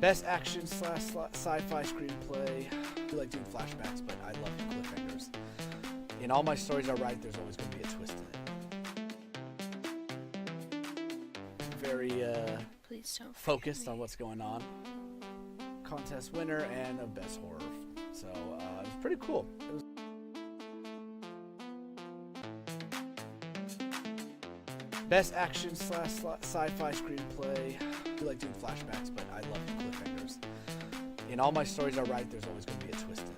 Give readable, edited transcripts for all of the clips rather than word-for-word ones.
Best action slash sci-fi screenplay. I like doing flashbacks, but I love cliffhangers. In all my stories I write, there's always going to be a twist in it. Very Please don't focused on what's going on. Contest winner and a best horror. So it was pretty cool. It was best action slash sci-fi screenplay. I like doing flashbacks, but I love cliffhangers. In all my stories I write, there's always going to be a twist in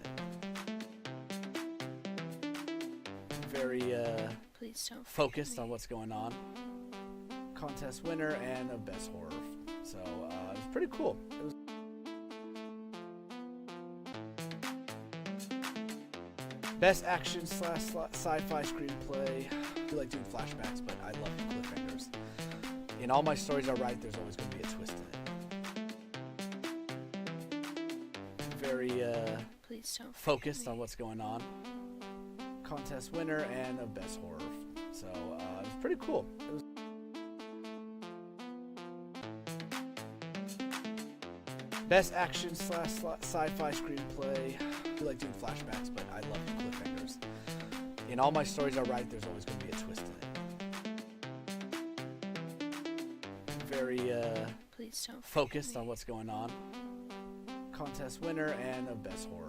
it. Very Please don't focused on what's going on. Contest winner and a best horror. So it was pretty cool. It was best action slash sci-fi screenplay. I like doing flashbacks, but I love cliffhangers. In all my stories I write, there's always going to be a twist in it. Very Please don't focused on what's going on. Contest winner and a best horror. So it was pretty cool. It was best action slash sci-fi screenplay. I like doing flashbacks, but I love cliffhangers. In all my stories I write, there's always going to be a twist in it. Very Please don't focused on what's going on. Contest winner and a best horror.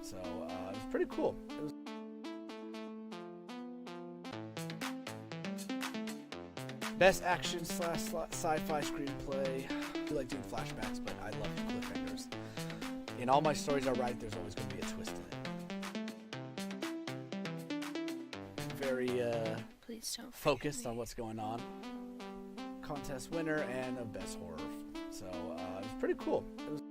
So it was pretty cool. It was best action slash sci-fi screenplay. I like doing flashbacks, but I love cliffhangers. In all my stories I write, there's always going to be a twist in it. Very Please don't focused on what's going on. Contest winner and a best horror. So it was pretty cool. It was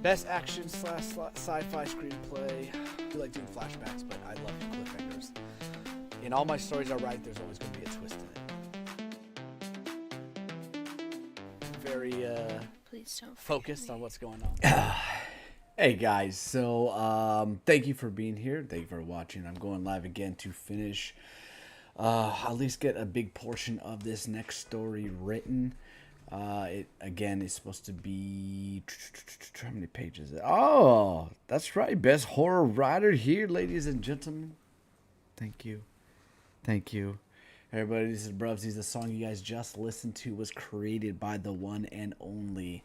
best action slash sci-fi screenplay. I like doing flashbacks, but I love cliffhangers. In all my stories I write, there's always going to be a twist in it. Very Please don't focused on what's going on. Hey guys, so thank you for being here. Thank you for watching. I'm going live again to finish, at least get a big portion of this next story written. It again is supposed to be how many pages? Oh, that's right. Best horror writer here, ladies and gentlemen. Thank you. Thank you. Everybody, this is Brubsies. The song you guys just listened to was created by the one and only.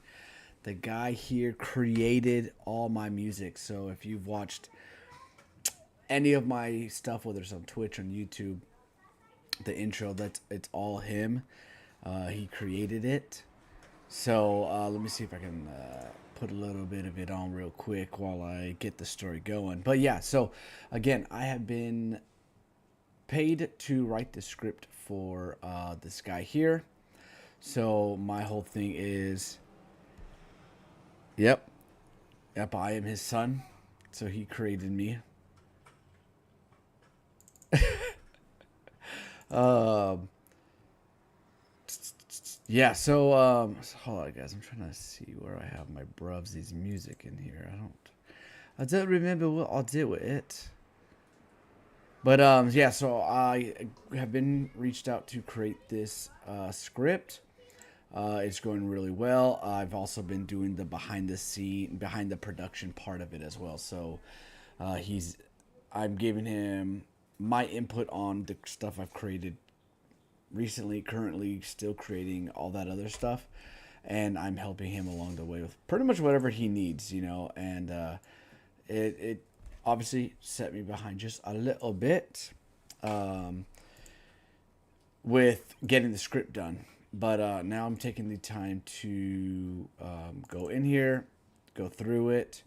The guy here created all my music. So if you've watched any of my stuff, whether it's on Twitch or on YouTube, the intro, it's all him. He created it. So let me see if I can put a little bit of it on real quick while I get the story going. But yeah, so again, I have been paid to write the script for this guy here. So my whole thing is, yep, I am his son. So he created me. Yeah, so hold on guys, I'm trying to see where I have my Brubsies music in here. I don't remember what I did with it. But yeah, so I have been reached out to create this script. It's going really well. I've also been doing the behind the production part of it as well. So I'm giving him my input on the stuff I've created recently, currently still creating all that other stuff, and I'm helping him along the way with pretty much whatever he needs, you know. And it obviously set me behind just a little bit with getting the script done, but now I'm taking the time to go in here, go through it,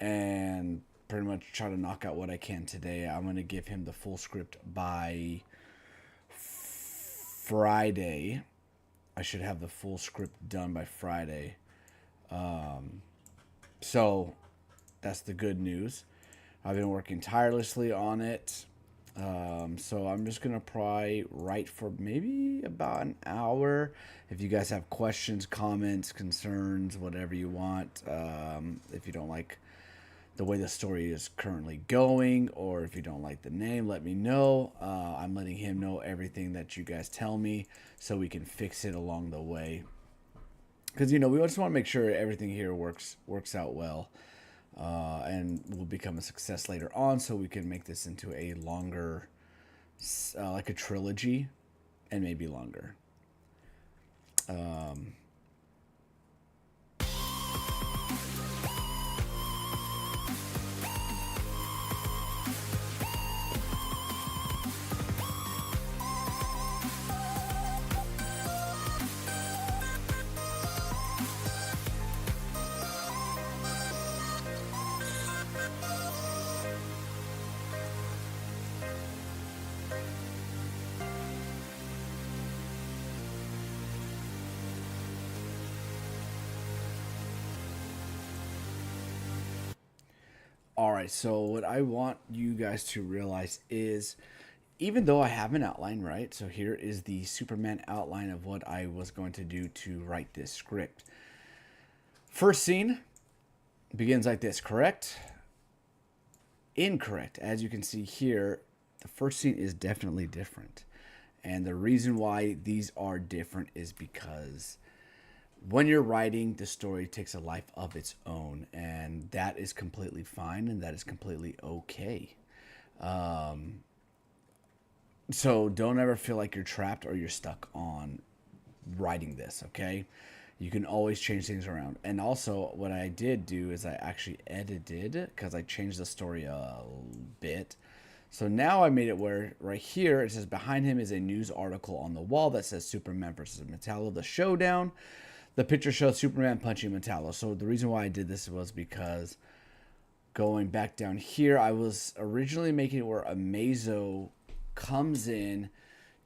and pretty much try to knock out what I can today. I'm going to give him the full script by Friday. I should have the full script done by Friday. So that's the good news. I've been working tirelessly on it. So I'm just going to probably write for maybe about an hour. If you guys have questions, comments, concerns, whatever you want. If you don't like the way the story is currently going, or if you don't like the name, let me know. I'm letting him know everything that you guys tell me so we can fix it along the way. Because we just want to make sure everything here works out well, and will become a success later on, so we can make this into a longer, like a trilogy, and maybe longer. All right, so what I want you guys to realize is, even though I have an outline, right? So here is the Superman outline of what I was going to do to write this script. First scene begins like this, correct? Incorrect. As you can see here, the first scene is definitely different. And the reason why these are different is because when you're writing, the story takes a life of its own, and that is completely fine, and that is completely okay. So don't ever feel like you're trapped or you're stuck on writing this, okay? You can always change things around. And also, what I did do is I actually edited, because I changed the story a bit. So now I made it where right here it says behind him is a news article on the wall that says Superman versus Metallo, the showdown. The picture shows Superman punching Metallo. So the reason why I did this was because going back down here, I was originally making it where Amazo comes in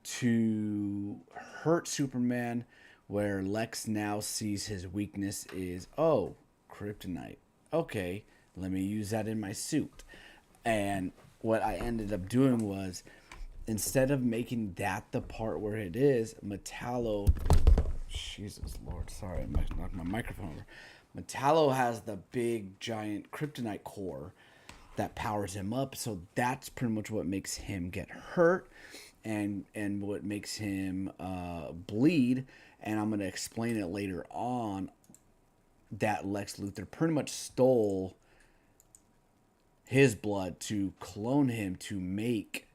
to hurt Superman, where Lex now sees his weakness is, oh, kryptonite. Okay, let me use that in my suit. And what I ended up doing was, instead of making that the part where it is, Metallo, Jesus Lord, sorry, I knocked my microphone over. Metallo has the big giant kryptonite core that powers him up, so that's pretty much what makes him get hurt, and what makes him bleed. And I'm going to explain it later on that Lex Luthor pretty much stole his blood to clone him to make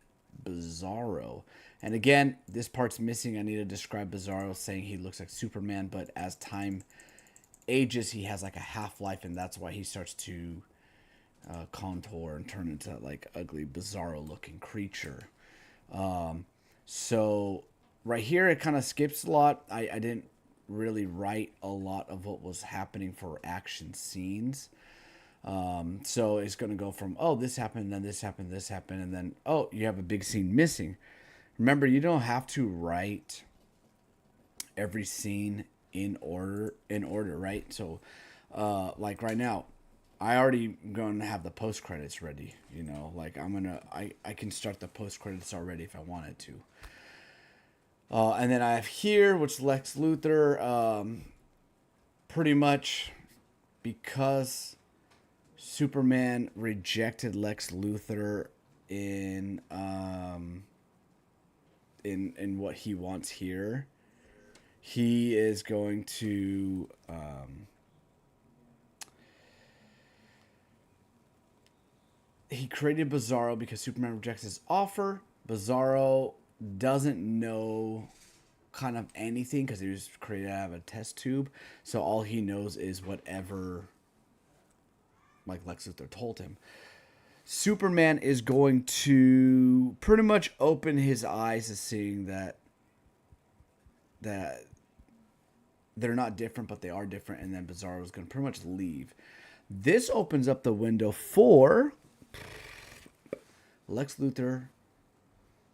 Bizarro. And again, this part's missing. I need to describe Bizarro, saying he looks like Superman, but as time ages, he has like a half-life, and that's why he starts to contour and turn into like ugly, Bizarro-looking creature. So right here, it kind of skips a lot. I didn't really write a lot of what was happening for action scenes. So it's going to go from, oh, this happened, then this happened, this happened, and then, oh, you have a big scene missing. Remember, you don't have to write every scene in order, right? So, like right now, I already going to have the post credits ready. Like I can start the post credits already if I wanted to. And then I have here, which Lex Luthor, pretty much because Superman rejected Lex Luthor in what he wants here. He is going to he created Bizarro because Superman rejects his offer. Bizarro doesn't know kind of anything because he was created out of a test tube. So all he knows is whatever like Lex Luthor told him. Superman is going to pretty much open his eyes to seeing that they're not different, but they are different, and then Bizarro is going to pretty much leave. This opens up the window for Lex Luthor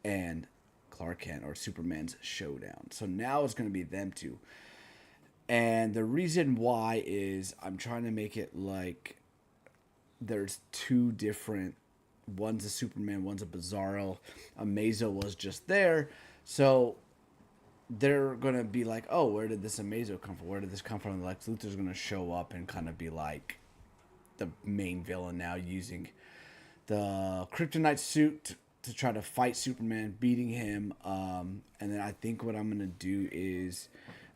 and Clark Kent, or Superman's showdown. So now it's going to be them two. And the reason why is I'm trying to make it like there's two different, one's a Superman, one's a Bizarro. Amazo was just there. So they're going to be like, oh, where did this Amazo come from? Where did this come from? And Lex Luthor's going to show up and kind of be like, the main villain now, using the kryptonite suit to try to fight Superman, beating him. And then I think what I'm gonna do is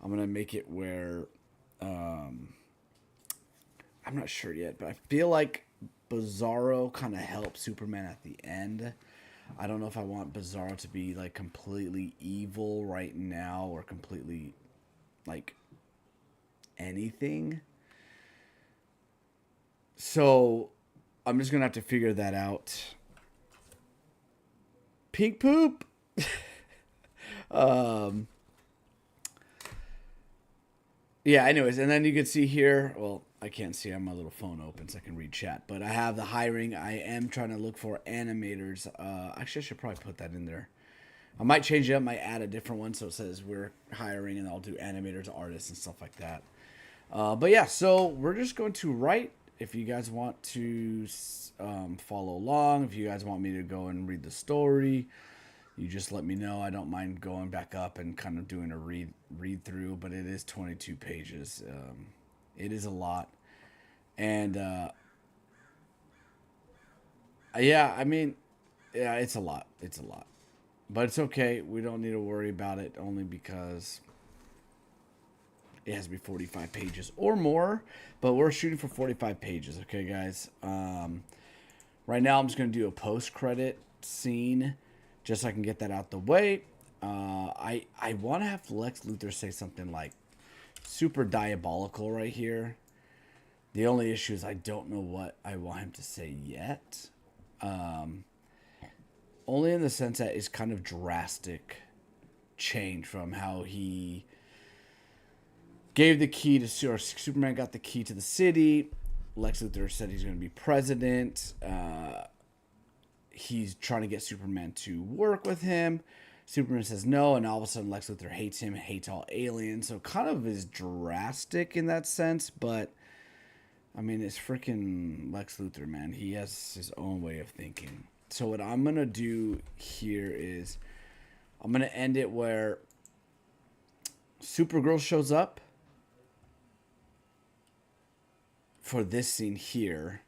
I'm gonna make it where I'm not sure yet, but I feel like Bizarro kind of helps Superman at the end. I don't know if I want Bizarro to be like completely evil right now or completely like anything. So I'm just gonna have to figure that out. Pink poop. Yeah, anyways, and then you can see here, well, I can't see, I have my little phone open so I can read chat, but I have the hiring. I am trying to look for animators. Actually, I should probably put that in there. I might change it up, might add a different one so it says we're hiring, and I'll do animators, artists, and stuff like that. But yeah, so we're just going to write. If you guys want to follow along, if you guys want me to go and read the story, you just let me know. I don't mind going back up and kind of doing a read through, but it is 22 pages. It is a lot. And yeah, I mean, yeah, it's a lot. It's a lot. But it's okay. We don't need to worry about it, only because it has to be 45 pages or more. But we're shooting for 45 pages, okay, guys? Right now, I'm just going to do a post-credit scene just so I can get that out the way. I want to have Lex Luthor say something like super diabolical right here. The only issue is I don't know what I want him to say yet. Only in the sense that it's kind of drastic change from how he gave the key to, or Superman got the key to the city. Lex Luthor said he's going to be president. He's trying to get Superman to work with him. Superman says no, and all of a sudden Lex Luthor hates him, hates all aliens. So kind of is drastic in that sense, but I mean, it's freaking Lex Luthor, man. He has his own way of thinking. So what I'm going to do here is I'm going to end it where Supergirl shows up for this scene here.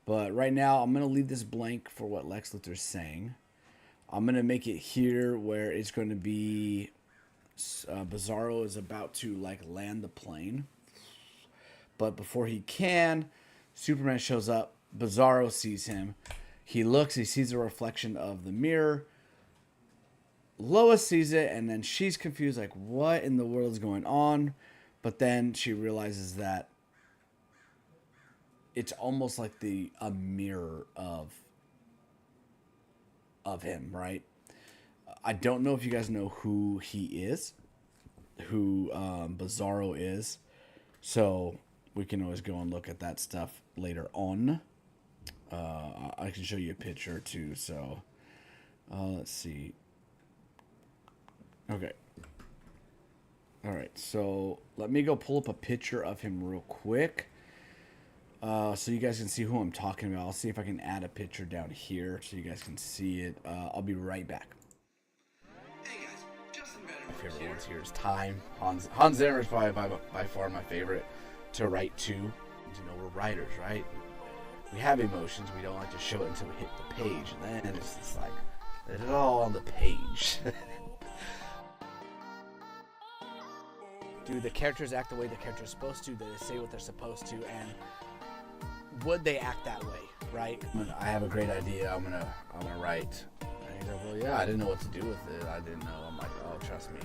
But right now, I'm going to leave this blank for what Lex Luthor's saying. I'm going to make it here where it's going to be Bizarro is about to like land the plane. But before he can, Superman shows up. Bizarro sees him. He looks, he sees a reflection of the mirror. Lois sees it, and then she's confused, like, what in the world is going on? But then she realizes that it's almost like a mirror of him, right? I don't know if you guys know who he is, who Bizarro is. So we can always go and look at that stuff later on. I can show you a picture too. So let's see. Okay. All right. So let me go pull up a picture of him real quick. So you guys can see who I'm talking about. I'll see if I can add a picture down here so you guys can see it. I'll be right back. Hey guys, Justin Benner. My favorite ones here is Time. Hans Zimmer is probably by far my favorite to write to. You know, we're writers, right? We have emotions. We don't like to show it until we hit the page. And then it's just like, let it all on the page. Do the characters act the way the character's supposed to? Do they say what they're supposed to? And would they act that way, right? I have a great idea. I'm gonna write. And he's like, well, yeah, I didn't know what to do with it. I didn't know. I'm like, oh, trust me.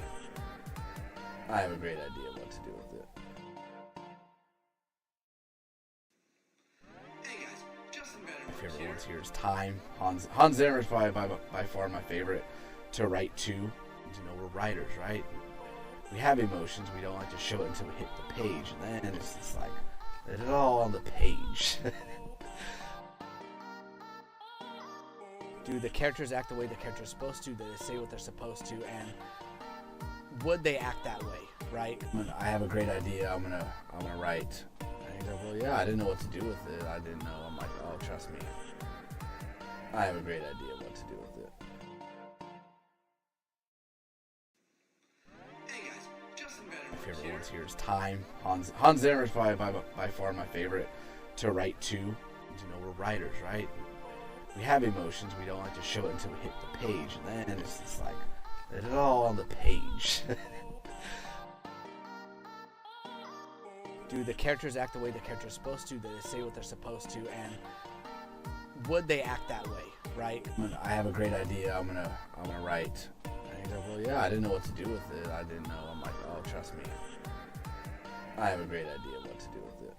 I have a great idea what to do with it. Hey guys, Justin Benner. My favorite ones here is Time. Hans Zimmer is probably by far my favorite to write to. You know, we're writers, right? We have emotions. We don't like to show it until we hit the page. And then it's just like, let it all on the page. Do the characters act the way the character's supposed to? Do they say what they're supposed to? And would they act that way, right? I have a great idea. I'm gonna write. And he's like, well, yeah, I didn't know what to do with it. I didn't know. I'm like, oh, trust me. I have a great idea what to do with it. Hey guys, Justin Benner. My favorite ones here is Time. Hans Zimmer is probably by far my favorite to write to. You know, we're writers, right? We have emotions. We don't like to show it until we hit the page. And then it's just like, it's all on the page. Do the characters act the way the character's supposed to? Do they say what they're supposed to? And would they act that way, right? I have a great idea. I'm gonna write. And he's like, well, yeah, I didn't know what to do with it. I didn't know. I'm like, oh, trust me. I have a great idea what to do with it.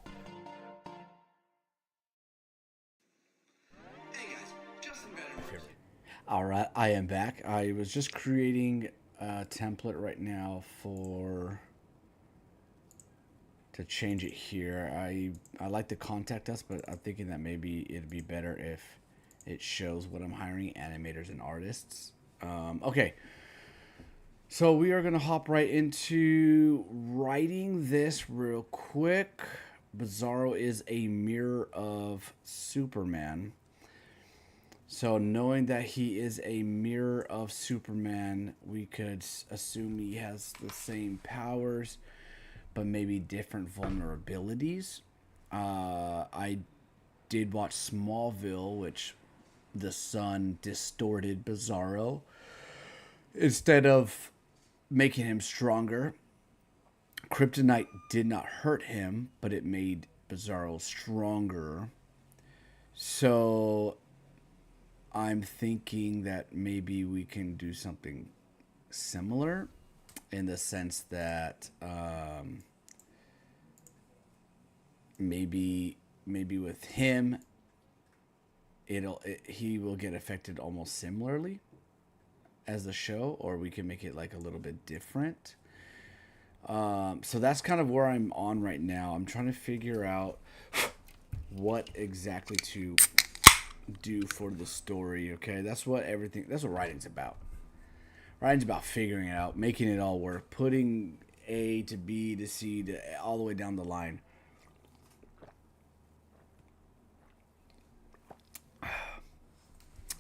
Hey guys, Justin Benner. All right, I am back. I was just creating a template right now to change it here. I like to contact us, but I'm thinking that maybe it'd be better if it shows what I'm hiring, animators and artists. Okay, so we are gonna hop right into writing this real quick. Bizarro is a mirror of Superman. So knowing that he is a mirror of Superman, we could assume he has the same powers, but maybe different vulnerabilities. I did watch Smallville, which the sun distorted Bizarro instead of making him stronger. Kryptonite did not hurt him, but it made Bizarro stronger. So I'm thinking that maybe we can do something similar in the sense that maybe with him he will get affected almost similarly as the show, or we can make it like a little bit different. So that's kind of where I'm on right now. I'm trying to figure out what exactly to do for the story. Okay, that's what writing's about. Writing's about figuring it out, making it all work, putting A to B to C to all the way down the line.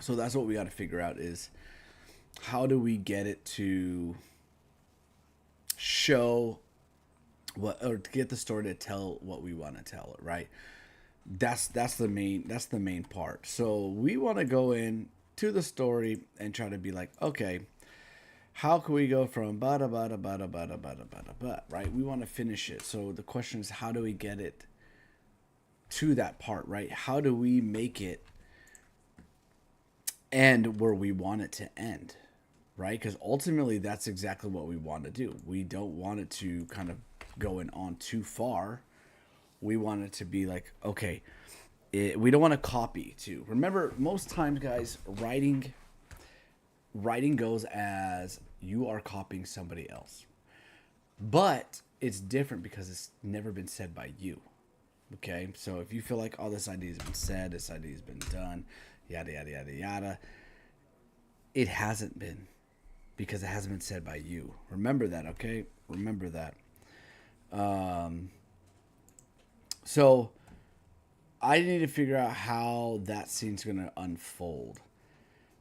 So that's what we got to figure out, is how do we get it to show what, or to get the story to tell what we want to tell it, right? That's the main part. So we want to go in to the story and try to be like, okay, how can we go from bada bada bada bada bada bada bada, right? We want to finish it. So the question is, how do we get it to that part, right? How do we make it end where we want it to end, right? Because ultimately that's exactly what we want to do. We don't want it to kind of go on too far. We want it to be like, okay, we don't want to copy too. Remember, most times, guys, writing goes as you are copying somebody else. But it's different because it's never been said by you. Okay? So if you feel like, oh, this idea has been said, this idea has been done, yada, yada, yada, yada, it hasn't been, because it hasn't been said by you. Remember that, okay? Remember that. So I need to figure out how that scene's going to unfold.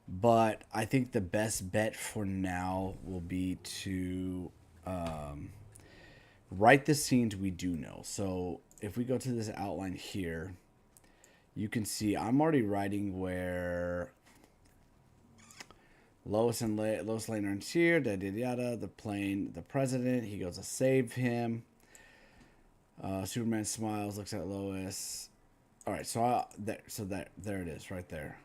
But I think the best bet for now will be to write the scenes we do know. So if we go to this outline here, you can see I'm already writing where Lois Lane are here, yada, the president, he goes to save him. Superman smiles, looks at Lois. All right, so there it is, right there.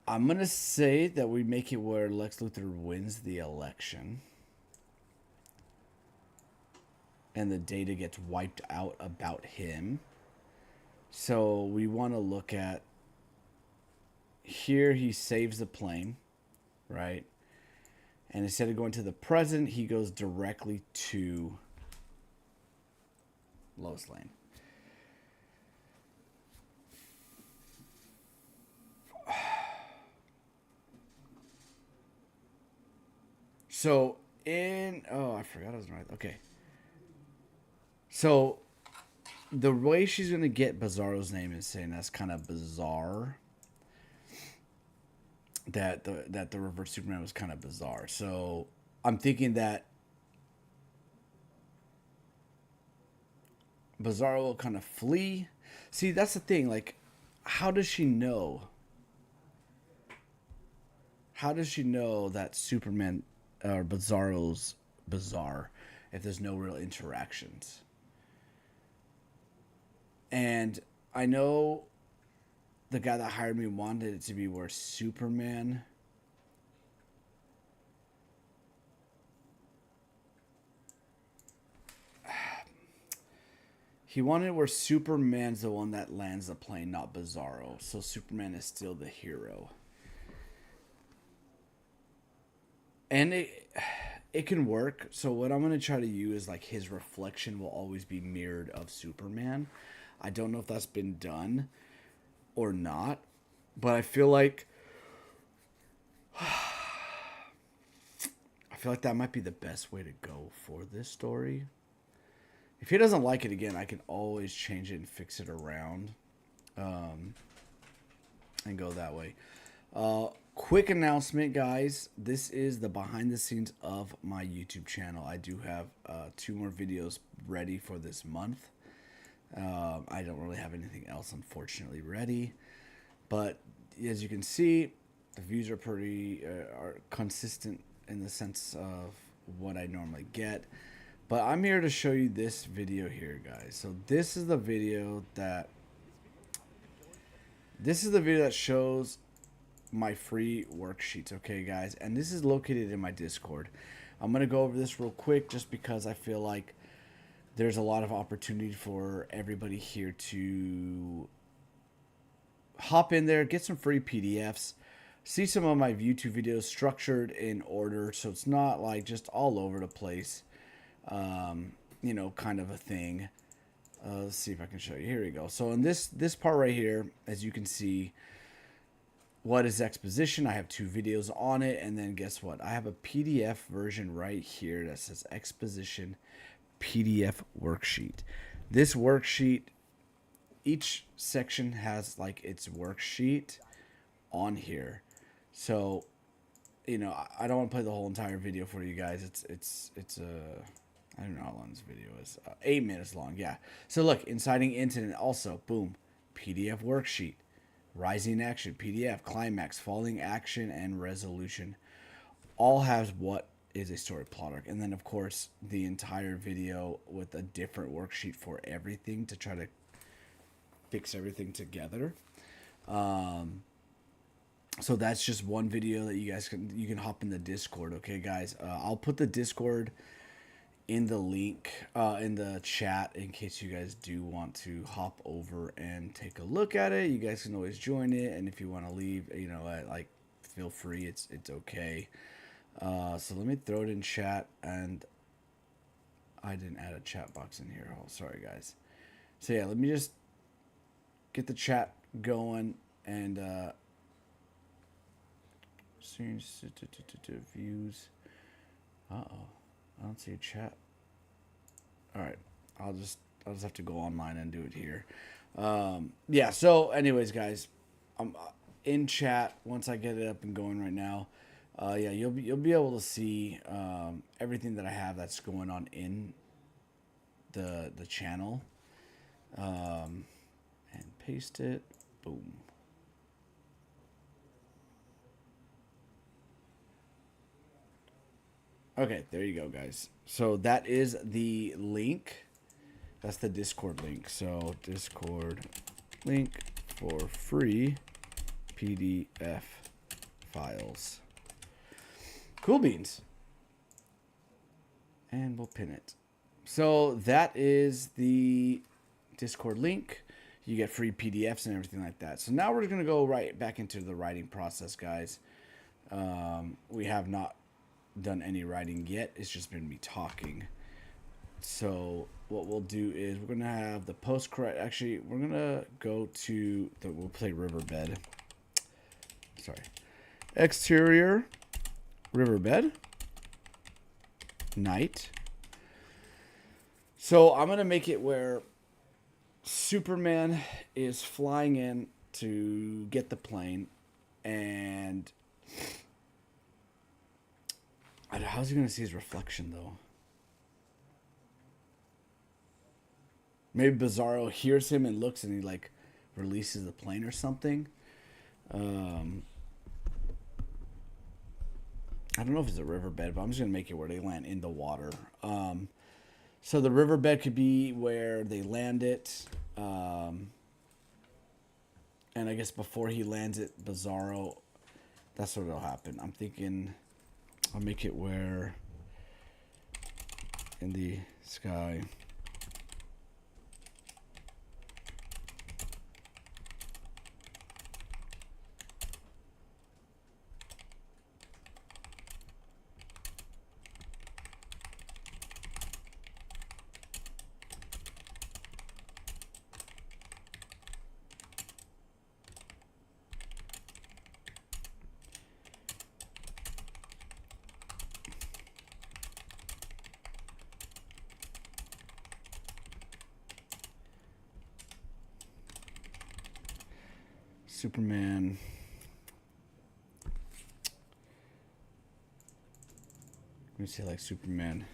I'm gonna say that we make it where Lex Luthor wins the election, and the data gets wiped out about him. So we want to look at here. He saves the plane, right? And instead of going to the president, he goes directly to Lois Lane. So I forgot I was right. Okay. So the way she's going to get Bizarro's name is saying that's kind of bizarre. That the reverse Superman was kind of bizarre. So I'm thinking that Bizarro will kind of flee. See, that's the thing. Like, how does she know? How does she know that Superman or Bizarro's bizarre if there's no real interactions? And I know the guy that hired me wanted it to be where Superman. He wanted where Superman's the one that lands the plane, not Bizarro. So Superman is still the hero. And it can work. So what I'm going to try to use, like, his reflection will always be mirrored of Superman. I don't know if that's been done or not, but I feel like that might be the best way to go for this story. If he doesn't like it again, I can always change it and fix it around, and go that way. Quick announcement, guys. This is the behind the scenes of my YouTube channel. I do have 2 more videos ready for this month. I don't really have anything else, unfortunately, ready. But as you can see, the views are pretty are consistent in the sense of what I normally get. But I'm here to show you this video here, guys. So this is the video that shows my free worksheets, okay, guys? And this is located in my Discord. I'm going to go over this real quick just because I feel like there's a lot of opportunity for everybody here to hop in there, get some free PDFs, see some of my YouTube videos structured in order so it's not like just all over the place. You know, kind of a thing. Let's see if I can show you. Here we go. So in this part right here, as you can see, what is exposition? I have 2 videos on it, and then guess what? I have a PDF version right here that says exposition PDF worksheet. This worksheet, each section has like its worksheet on here. So, you know, I don't want to play the whole entire video for you guys. It's I don't know how long this video is. 8 minutes long, yeah. So look, inciting incident also, boom, PDF worksheet. Rising action, PDF, climax, falling action, and resolution. All has what is a story plot arc. And then, of course, the entire video with a different worksheet for everything to try to fix everything together. So that's just one video that you guys can hop in the Discord, okay, guys? I'll put the Discord in the link in the chat in case you guys do want to hop over and take a look at it. You guys can always join it, and if you want to leave, you know, like, feel free. It's okay. So let me throw it in chat, and I didn't add a chat box in here. Oh, sorry, guys. So yeah, let me just get the chat going and views. I don't see a chat. All right, I'll just have to go online and do it here. Yeah. So, anyways, guys, I'm in chat once I get it up and going right now. Yeah, you'll be able to see everything that I have that's going on in the channel. And paste it. Boom. Okay, there you go, guys. So that is the link. That's the Discord link. So Discord link for free PDF files. Cool beans. And we'll pin it. So that is the Discord link. You get free PDFs and everything like that. So now we're going to go right back into the writing process, guys. We have not done any writing yet. It's just been me talking. So what we'll do is we're gonna have the post-correct. Actually, we're gonna go to we'll play Riverbed. Sorry, exterior Riverbed night. So I'm gonna make it where Superman is flying in to get the plane, and how's he gonna see his reflection though? Maybe Bizarro hears him and looks and he like releases the plane or something. I don't know if it's a riverbed, but I'm just gonna make it where they land in the water. So the riverbed could be where they land it. And I guess before he lands it, Bizarro, that's what'll happen. I'm thinking I'll make it where in the sky. Superman. Let me say like Superman.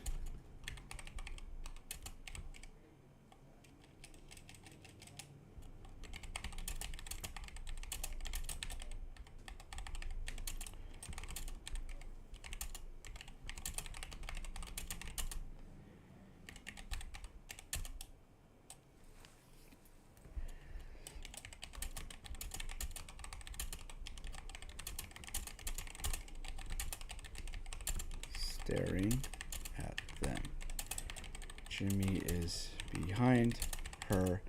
Staring at them. Jimmy is behind her,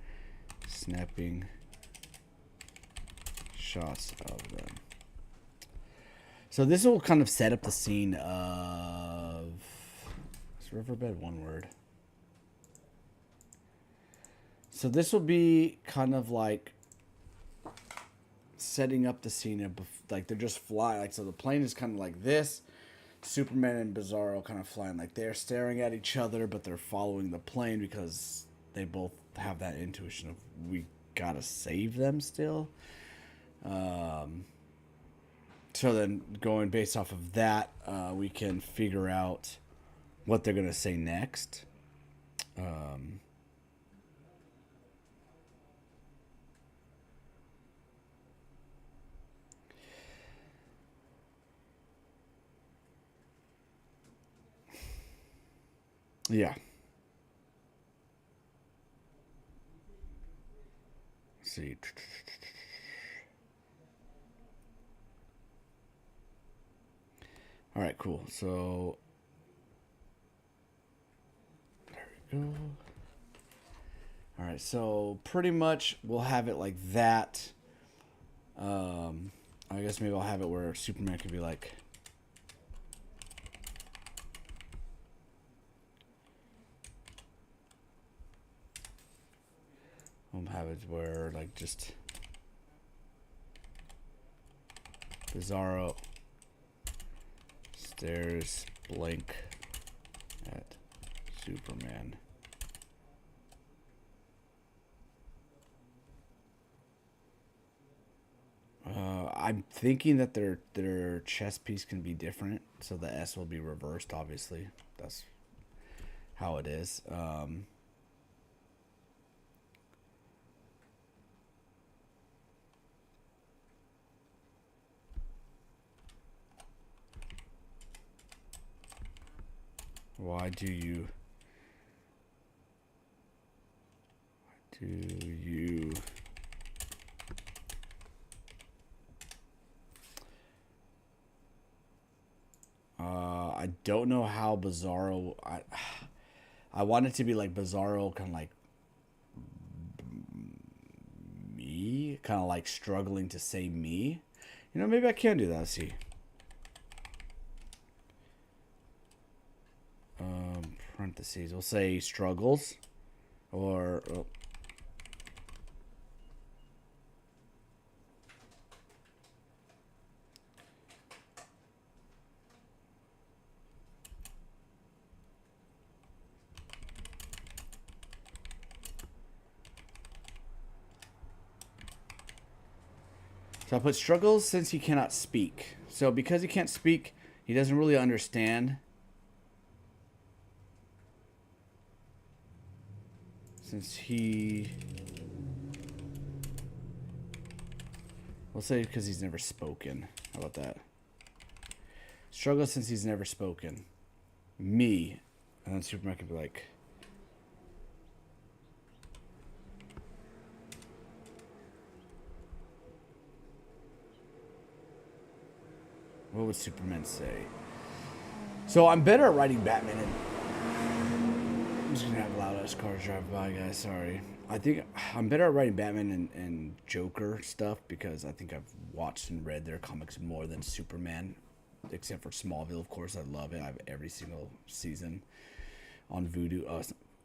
snapping shots of them. So this will kind of set up the scene of... Is riverbed one word? So this will be kind of like setting up the scene of, like, they're just flying. Like, so the plane is kind of like this. Superman and Bizarro kind of flying like they're staring at each other, but they're following the plane because they both have that intuition of we gotta save them still. So then going based off of that, we can figure out what they're gonna say next. Yeah. Let's see. All right, cool. So there we go. All right, so pretty much we'll have it like that. I guess maybe I'll have it where Superman could be like, I'll have it where like just Bizarro stares blank at Superman. I'm thinking that their chest piece can be different, so the S will be reversed. Obviously, that's how it is. Why do you I don't know how Bizarro. I want it to be like Bizarro, kind of like me, kind of like struggling to say me. You know, maybe I can do that. Let's see. Parentheses. We'll say struggles, or. Oh. So I put struggles since he cannot speak. So because he can't speak, he doesn't really understand. since he... We'll say because he's never spoken. How about that? Struggles since he's never spoken. Me. And then Superman could be like... What would Superman say? So I'm better at writing Batman and... I'm just gonna have loud ass cars drive by, guys. Sorry. I think I'm better at writing Batman and Joker stuff because I think I've watched and read their comics more than Superman, except for Smallville. Of course, I love it. I have every single season on Voodoo,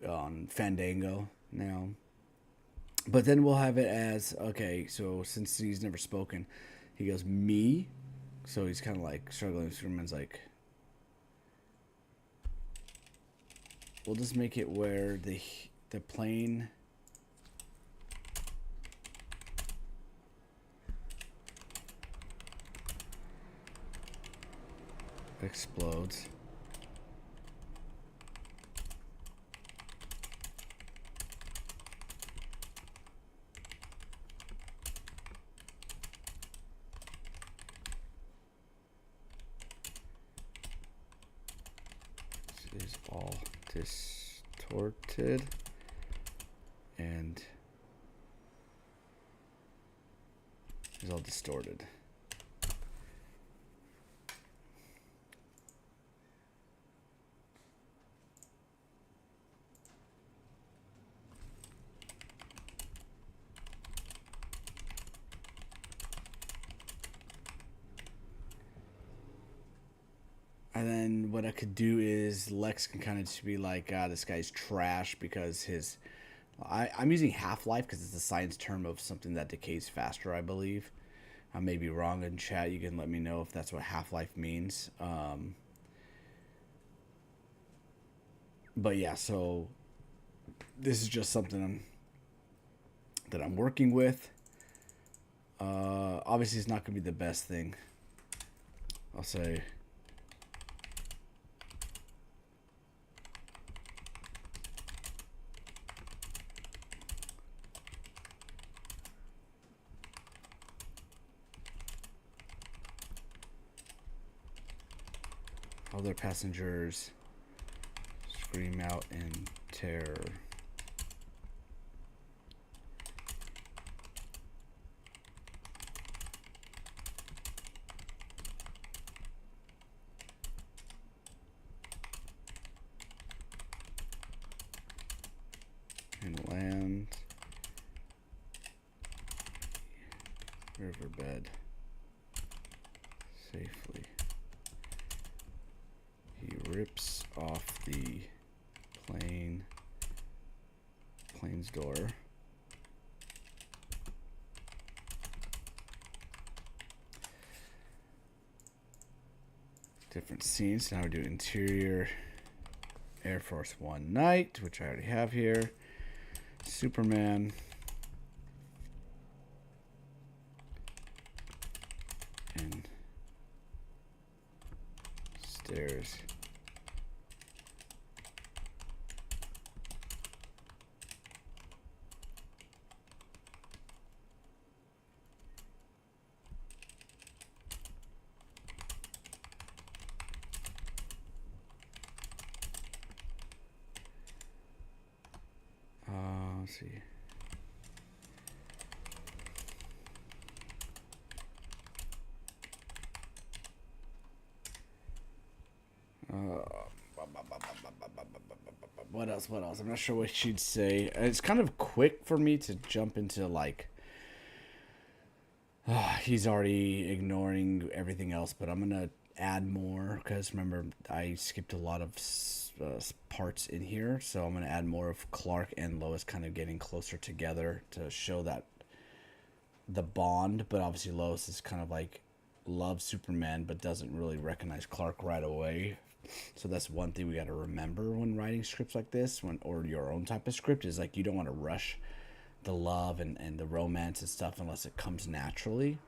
on Fandango now. But then we'll have it as okay. So since he's never spoken, he goes me. So he's kind of like struggling. Superman's like. We'll just make it where the plane explodes. This is all distorted and it's all distorted. And then what I could do is Lex can kind of just be like, this guy's trash because his... I'm using half-life because it's a science term of something that decays faster, I believe. I may be wrong in chat. You can let me know if that's what half-life means. But yeah, so this is just something that I'm working with. Obviously, it's not going to be the best thing. I'll say... Other passengers scream out in terror. And land riverbed safely. He rips off the plane's door. Different scenes. Now we do interior Air Force One night, which I already have here. Superman. And stairs. Let's see. What else? What else? I'm not sure what she'd say. It's kind of quick for me to jump into like. He's already ignoring everything else, but I'm gonna add more because remember I skipped a lot of parts in here, so I'm gonna add more of Clark and Lois kind of getting closer together to show that the bond. But obviously Lois is kind of like loves Superman but doesn't really recognize Clark right away. So that's one thing we got to remember when writing scripts like this, or your own type of script, is like you don't want to rush the love and the romance and stuff unless it comes naturally.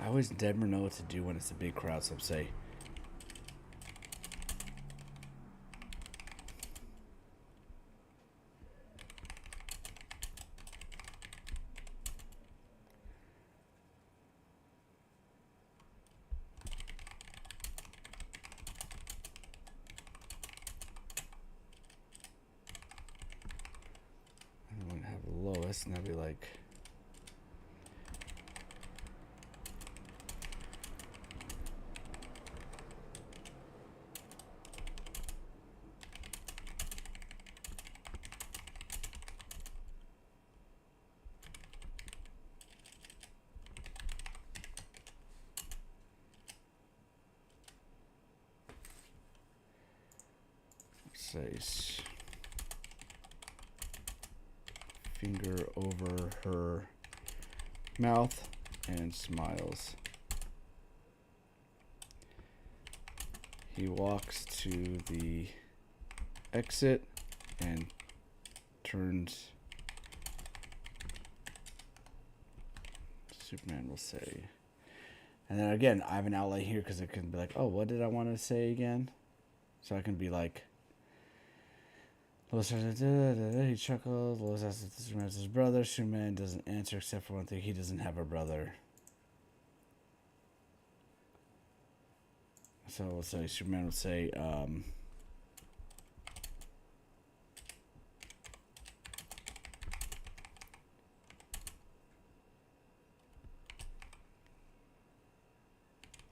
I always never know what to do when it's a big crowd, so I'm say. I'm going to have Lois, and I'll be like. Say finger over her mouth and smiles. He walks to the exit and turns. Superman will say. And then again, I have an outline here because it can be like, oh, what did I want to say again? So I can be like, Lois says, he chuckles. Lois asks if Superman's his brother. Superman doesn't answer except for one thing. He doesn't have a brother. So we'll say, Superman will say,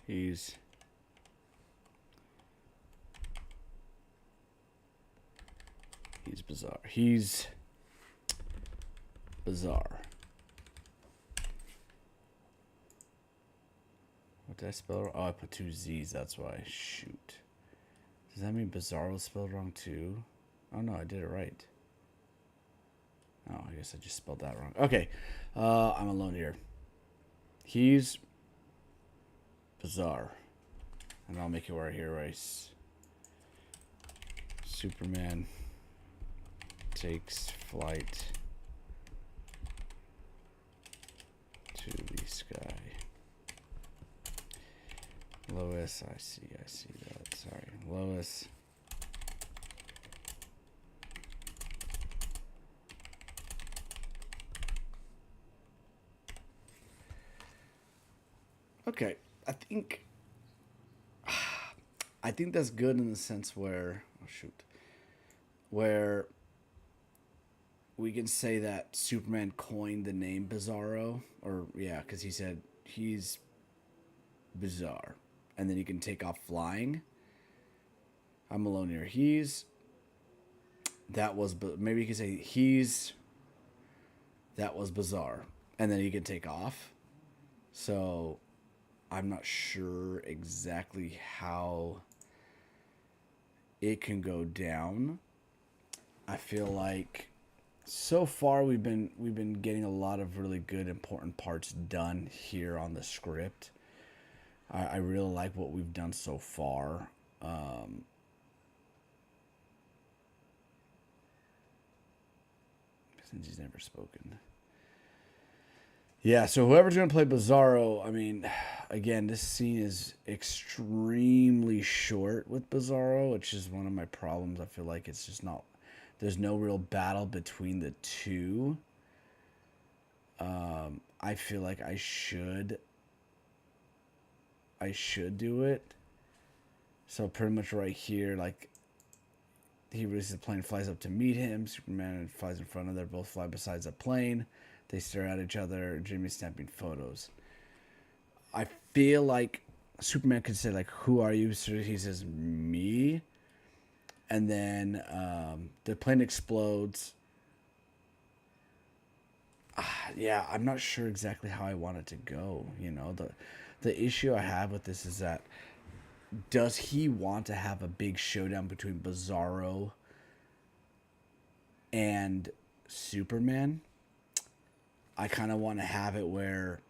he's bizarre. He's bizarre. What did I spell? Oh, I put 2 Z's. That's why. Shoot. Does that mean bizarre was spelled wrong too? Oh no, I did it right. Oh, I guess I just spelled that wrong. Okay. I'm alone here. He's bizarre. And I'll make it where here, race. Superman takes flight to the sky. Lois, I see that. Sorry. Lois. Okay, I think that's good in the sense where, where we can say that Superman coined the name Bizarro, or yeah, because he said he's bizarre, and then he can take off flying. I'm alone here. Maybe you could say that was bizarre, and then he can take off. So I'm not sure exactly how it can go down. I feel like so far we've been getting a lot of really good important parts done here on the script. I really like what we've done so far. Since he's never spoken. Yeah, so whoever's going to play Bizarro, I mean, again, this scene is extremely short with Bizarro, which is one of my problems. I feel like it's just not, there's no real battle between the two. I feel like I should do it. So pretty much right here, like, he releases the plane, flies up to meet him. Superman flies in front of them. Both fly beside the plane. They stare at each other. Jimmy's snapping photos. I feel like Superman could say, like, who are you? So he says, me. And then the plane explodes. Yeah, I'm not sure exactly how I want it to go. You know, the issue I have with this is that, does he want to have a big showdown between Bizarro and Superman? I kind of want to have it where,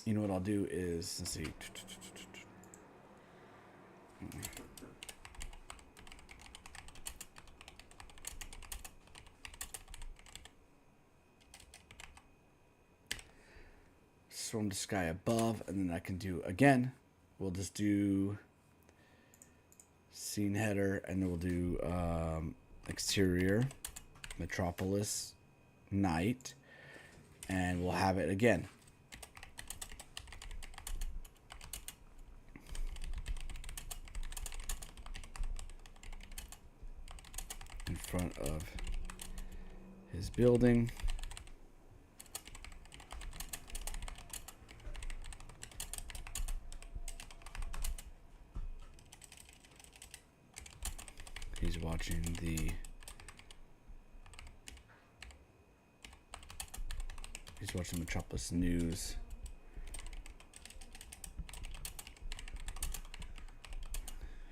you know what I'll do is, let's see. from the sky above, and then I can do, again, we'll just do scene header, and then we'll do exterior, metropolis, night, and we'll have it again. In front of his building. He's watching Metropolis News.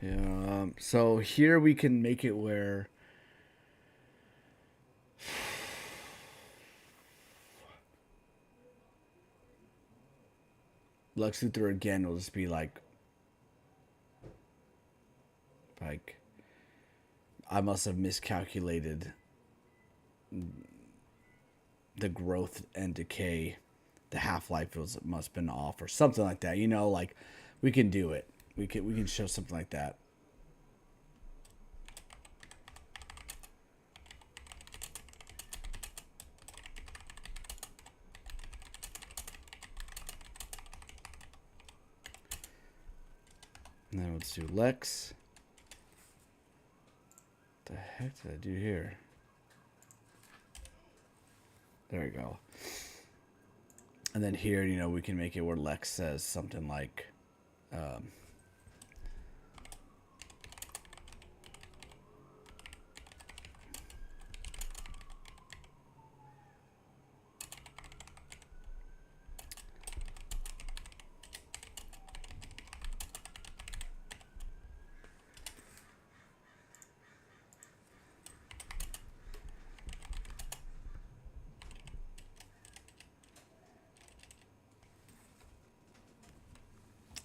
Yeah, so here we can make it where Lex Luthor again will just be like I must have miscalculated the growth and decay. The half-life must have been off or something like that. You know, like we can do it. We can show something like that. And then let's do Lex. What the heck did I do here? There we go. And then here, you know, we can make it where Lex says something like,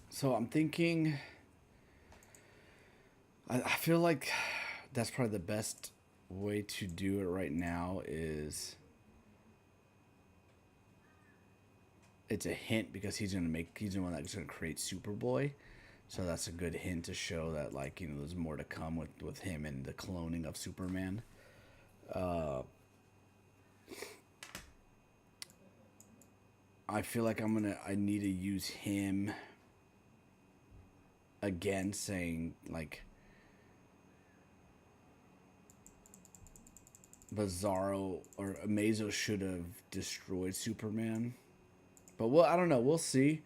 so I'm thinking, I feel like that's probably the best way to do it right now is it's a hint because he's the one that's gonna create Superboy. So that's a good hint to show that, like, you know, there's more to come with him and the cloning of Superman. I feel like I need to use him again, saying like Bizarro or Amazo should have destroyed Superman. But I don't know, we'll see.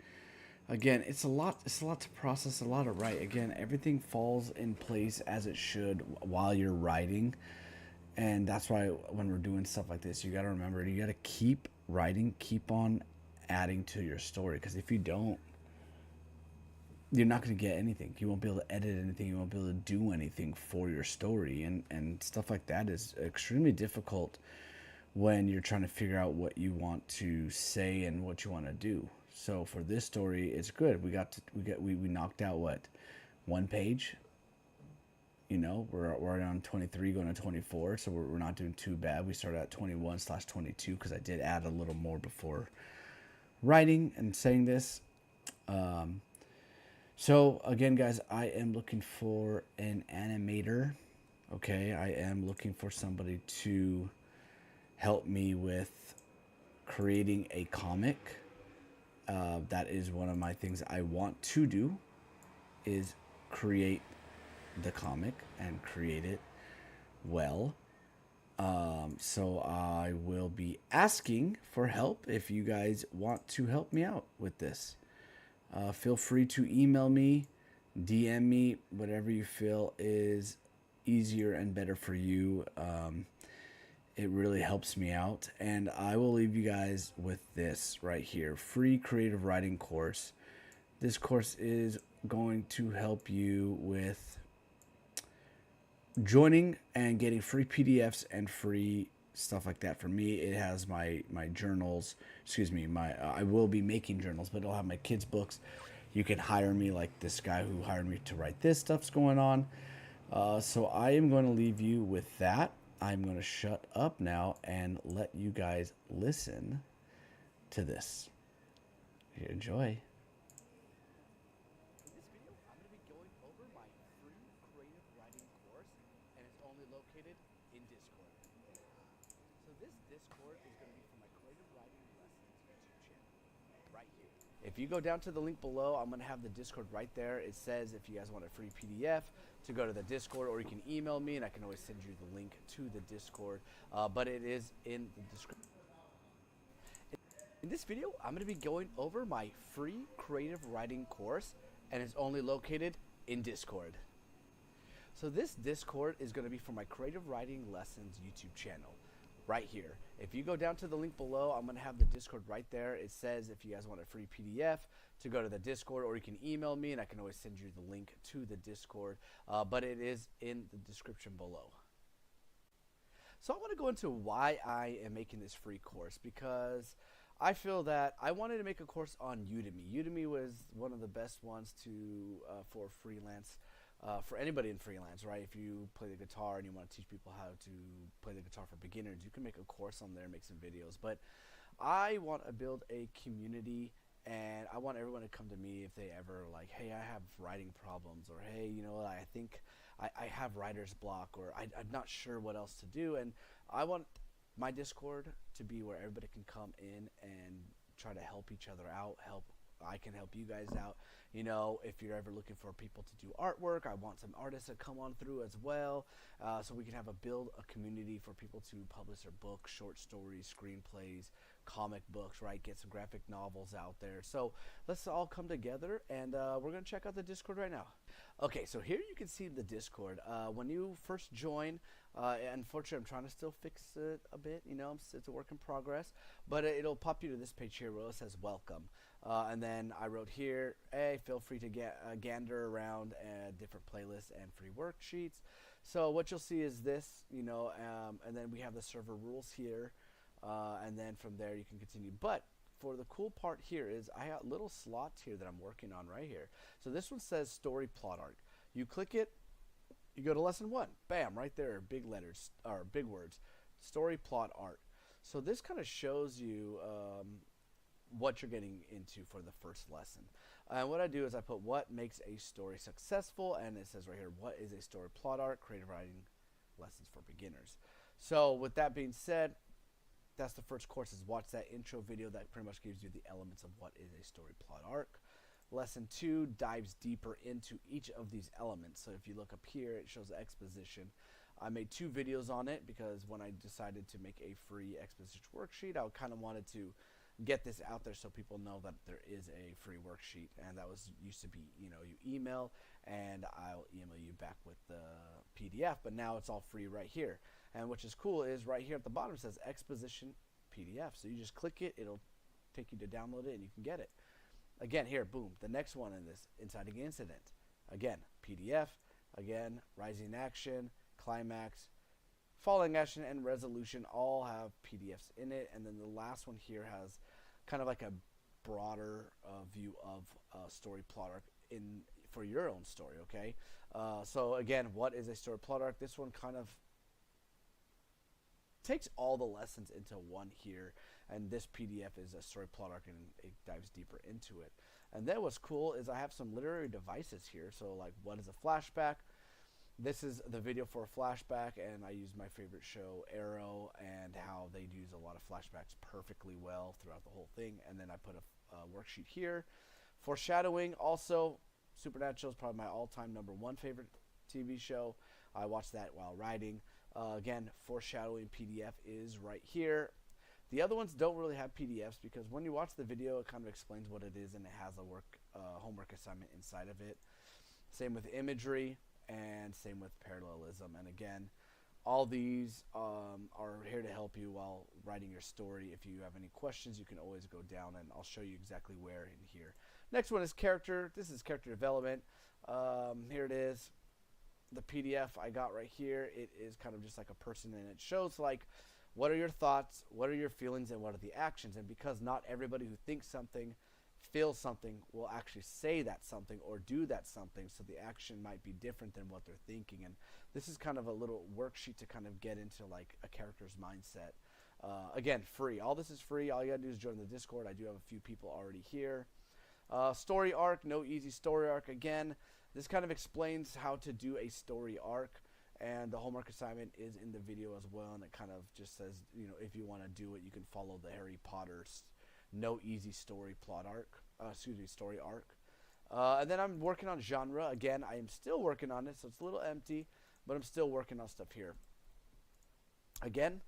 Again, it's a lot to process, a lot to write. Again, everything falls in place as it should while you're writing. And that's why when we're doing stuff like this, you got to remember, you got to keep writing, keep on adding to your story, because if you don't, you're not going to get anything. You won't be able to edit anything. You won't be able to do anything for your story. And stuff like that is extremely difficult when you're trying to figure out what you want to say and what you want to do. So for this story, it's good. We knocked out one page. You know, we're on 23 going to 24, so we're not doing too bad. We started at 21/22 because I did add a little more before writing and saying this. So again, guys, I am looking for an animator. Okay, I am looking for somebody to help me with creating a comic. That is one of my things I want to do, is create the comic and create it well. So I will be asking for help if you guys want to help me out with this. Feel free to email me, DM me, whatever you feel is easier and better for you. It really helps me out. And I will leave you guys with this right here. Free creative writing course. This course is going to help you with joining and getting free PDFs and free stuff like that. For me, it has my journals. Excuse me, I will be making journals, but it'll have my kids' books. You can hire me, like this guy who hired me to write this stuff's going on. So I am going to leave you with that. I'm going to shut up now and let you guys listen to this. Enjoy. In this video, I'm going to be going over my free creative writing course, and it's only located in Discord. So this Discord is going to be for my creative writing lessons YouTube channel, right here. If you go down to the link below, I'm going to have the Discord right there. It says if you guys want a free PDF to go to the Discord, or you can email me, and I can always send you the link to the Discord, but it is in the description. In this video, I'm going to be going over my free creative writing course, and it's only located in Discord. So this Discord is going to be for my creative writing lessons YouTube channel, right here. If you go down to the link below, I'm going to have the Discord right there. It says if you guys want a free PDF to go to the Discord, or you can email me, and I can always send you the link to the Discord, but it is in the description below. So I want to go into why I am making this free course, because I feel that I wanted to make a course on Udemy. Udemy was one of the best ones to for freelance, for anybody in freelance, right? If you play the guitar and you want to teach people how to play the guitar for beginners, you can make a course on there, make some videos. But I want to build a community, and I want everyone to come to me if they ever like, hey, I have writing problems, or hey, you know, I think I have writer's block, or I'm not sure what else to do. And I want my Discord to be where everybody can come in and try to help each other out. I can help you guys out. You know, if you're ever looking for people to do artwork, I want some artists to come on through as well, so we can build a community for people to publish their books, short stories, screenplays, comic books, right? Get some graphic novels out there. So let's all come together, and we're gonna check out the Discord right now. Okay, so here you can see the Discord. When you first join, unfortunately, I'm trying to still fix it a bit. You know, it's a work in progress, but it'll pop you to this page here where it says welcome. And then I wrote here, hey, feel free to gander around different playlists and free worksheets. So what you'll see is this, you know, and then we have the server rules here, and then from there you can continue. But for the cool part here is I got little slots here that I'm working on right here. So this one says story plot arc. You click it, you go to lesson 1, bam, right there, big letters, or big words, story plot arc. So this kind of shows you what you're getting into for the first lesson. And what I do is I put what makes a story successful, and it says right here, what is a story plot arc, creative writing lessons for beginners. So with that being said, that's the first course, is watch that intro video that pretty much gives you the elements of what is a story plot arc. Lesson 2 dives deeper into each of these elements. So if you look up here, it shows exposition. I made 2 videos on it because when I decided to make a free exposition worksheet, I kind of wanted to get this out there so people know that there is a free worksheet, and that used to be, you know, you email and I'll email you back with the PDF, but now it's all free right here. And which is cool is right here at the bottom it says exposition PDF. So you just click it, it'll take you to download it, and you can get it. Again, here, boom, the next one in this, inciting incident. Again, PDF, again, rising action, climax, falling action, and resolution all have PDFs in it. And then the last one here has kind of like a broader view of story plot arc for your own story, okay? So again, what is a story plot arc? This one kind of takes all the lessons into one here, and this PDF is a story plot arc, and it dives deeper into it. And then what's cool is I have some literary devices here. So like, what is a flashback? This is the video for a flashback, and I use my favorite show, Arrow, and how they use a lot of flashbacks perfectly well throughout the whole thing. And then I put a worksheet here. Foreshadowing, also, Supernatural is probably my all-time #1 favorite TV show. I watched that while writing. Again, foreshadowing PDF is right here. The other ones don't really have PDFs because when you watch the video, it kind of explains what it is, and it has a homework assignment inside of it. Same with imagery, and same with parallelism. And again, all these are here to help you while writing your story. If you have any questions, you can always go down, and I'll show you exactly where in here. Next one is character. This is character development. Here it is. The PDF I got right here, it is kind of just like a person, and it shows like what are your thoughts, what are your feelings, and what are the actions. And because not everybody who thinks something, feels something, will actually say that something or do that something, so the action might be different than what they're thinking. And this is kind of a little worksheet to kind of get into like a character's mindset. Again, free. All this is free. All you gotta do is join the Discord. I do have a few people already here. Story arc, no easy story arc. Again, this kind of explains how to do a story arc, and the homework assignment is in the video as well, and it kind of just says, you know, if you want to do it, you can follow the Harry Potter's no easy story story arc. And then I'm working on genre. Again, I am still working on it, so it's a little empty, but I'm still working on stuff here. Again,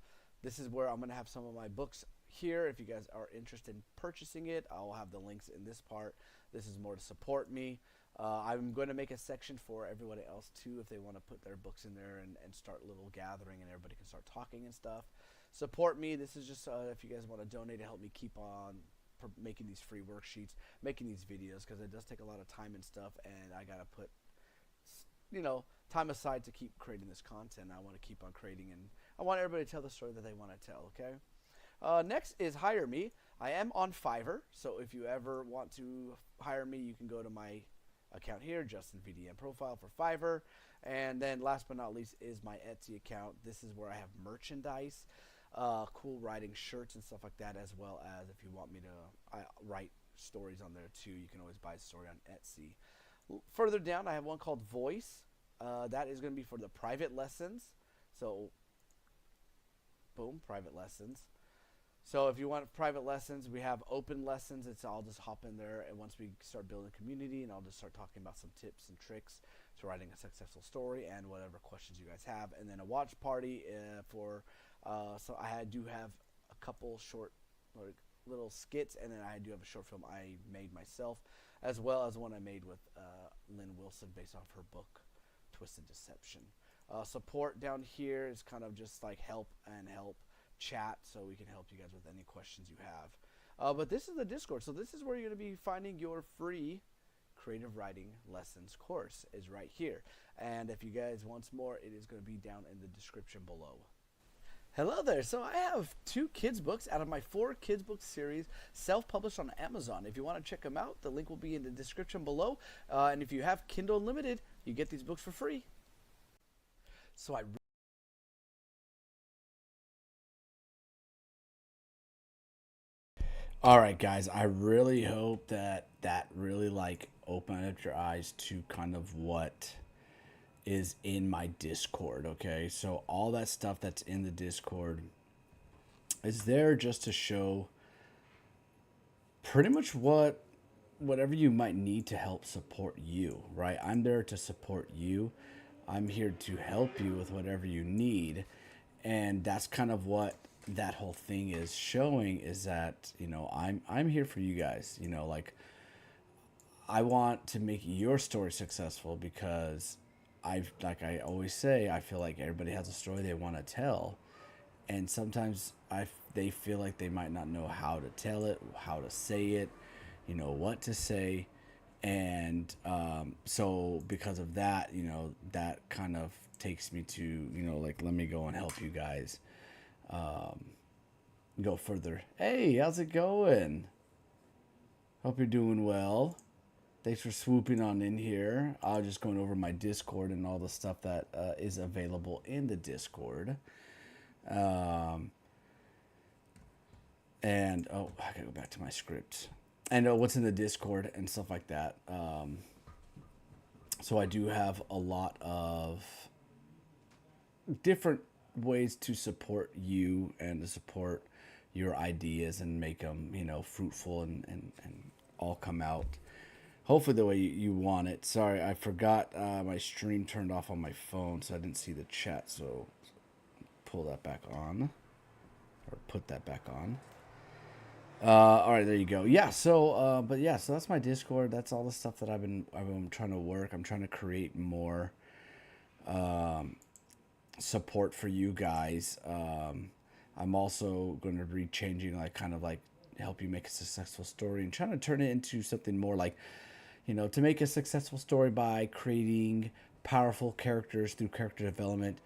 this is where I'm going to have some of my books here. If you guys are interested in purchasing it, I'll have the links in this part. This is more to support me. I'm going to make a section for everybody else too, if they want to put their books in there and start a little gathering and everybody can start talking and stuff. Support me. This is just if you guys want to donate to help me keep on making these free worksheets, making these videos, because it does take a lot of time and stuff, and I got to put, you know, time aside to keep creating this content. I want to keep on creating, and I want everybody to tell the story that they want to tell, okay? Next is hire me. I am on Fiverr, so if you ever want to hire me, you can go to my account here, Justin VDM profile for Fiverr. And then last but not least is my Etsy account. This is where I have merchandise, cool writing shirts and stuff like that, as well as if you want me to write stories on there too, you can always buy a story on Etsy. Further down, I have one called Voice. That is going to be for the private lessons. So, boom, private lessons. So if you want private lessons, we have open lessons. I'll just hop in there, and once we start building a community, and I'll just start talking about some tips and tricks to writing a successful story and whatever questions you guys have. And then a watch party so I do have a couple short little skits, and then I do have a short film I made myself, as well as one I made with Lynn Wilson based off her book, Twisted Deception. Support down here is kind of just like help chat, so we can help you guys with any questions you have. But this is the Discord, so this is where you're going to be finding your free creative writing lessons course, is right here. And if you guys want more, it is going to be down in the description below. Hello there. So I have 2 kids books out of my 4 kids book series, self-published on Amazon. If you want to check them out, the link will be in the description below. And if you have Kindle Unlimited, you get these books for free. So All right, guys, I really hope that really opened up your eyes to kind of what is in my Discord, okay? So all that stuff that's in the Discord is there just to show pretty much whatever you might need to help support you, right? I'm there to support you. I'm here to help you with whatever you need. And that's kind of what that whole thing is showing, is that, you know, I'm here for you guys. You know, like, I want to make your story successful, because like I always say, I feel like everybody has a story they want to tell, and sometimes they feel like they might not know how to tell it, how to say it, you know, what to say. And so because of that, you know, that kind of takes me to, you know, like, let me go and help you guys go further. Hey, how's it going? Hope you're doing well. Thanks for swooping on in here. I was just going over my Discord and all the stuff that is available in the Discord. And oh, I gotta go back to my script. And what's in the Discord and stuff like that. So I do have a lot of different ways to support you and to support your ideas and make them, you know, fruitful and all come out hopefully the way you want it. Sorry, I forgot my stream turned off on my phone, so I didn't see the chat. So pull that back on, or put that back on. All right, there you go. Yeah. So, but yeah, so that's my Discord. That's all the stuff that I've been trying to work. I'm trying to create more support for you guys. I'm also going to be changing, like, kind of like help you make a successful story, and trying to turn it into something more like, you know, to make a successful story by creating powerful characters through character development,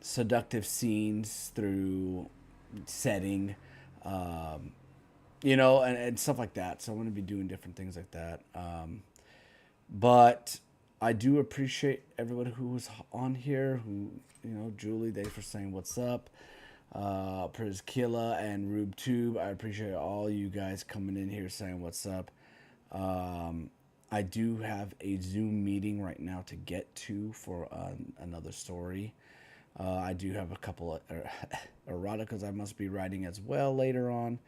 seductive scenes through setting, you know, and stuff like that. So I'm going to be doing different things like that. But I do appreciate everybody who was on here, who, you know, Julie, thanks for saying what's up. Priscilla and RubeTube. I appreciate all you guys coming in here saying what's up. I do have a Zoom meeting right now to get to for another story. I do have a couple of eroticas I must be writing as well later on.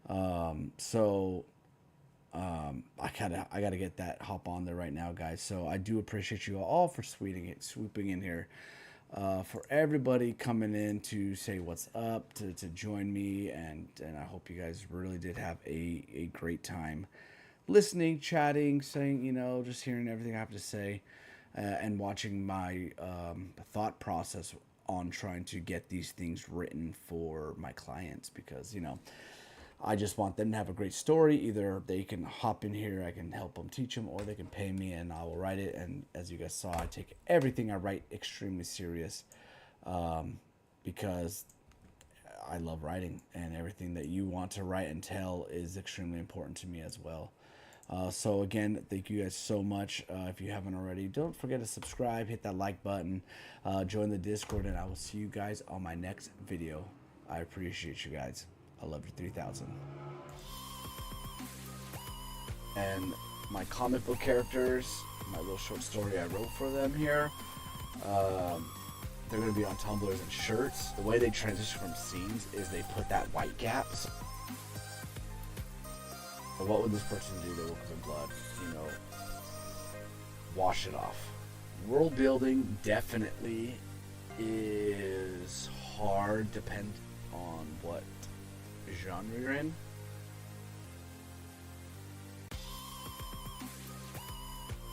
I gotta get that hop on there right now, guys. So I do appreciate you all for swooping in here. For everybody coming in to say what's up, to join me, and I hope you guys really did have a great time listening, chatting, saying, just hearing everything I have to say, and watching my thought process on trying to get these things written for my clients, because, I just want them to have a great story. Either they can hop in here, I can help them teach them, or they can pay me and I will write it. And as you guys saw, I take everything I write extremely serious, because I love writing, and everything that you want to write and tell is extremely important to me as well. So again, thank you guys so much. If you haven't already, don't forget to subscribe, hit that like button, join the Discord, and I will see you guys on my next video. I appreciate you guys. I love you 3000. And my comic book characters, my little short story I wrote for them here, they're going to be on tumblers and shirts. The way they transition from scenes is they put that white gaps. But what would this person do? They woke up in blood, wash it off. World building definitely is hard, depend on what genre you're in.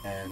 And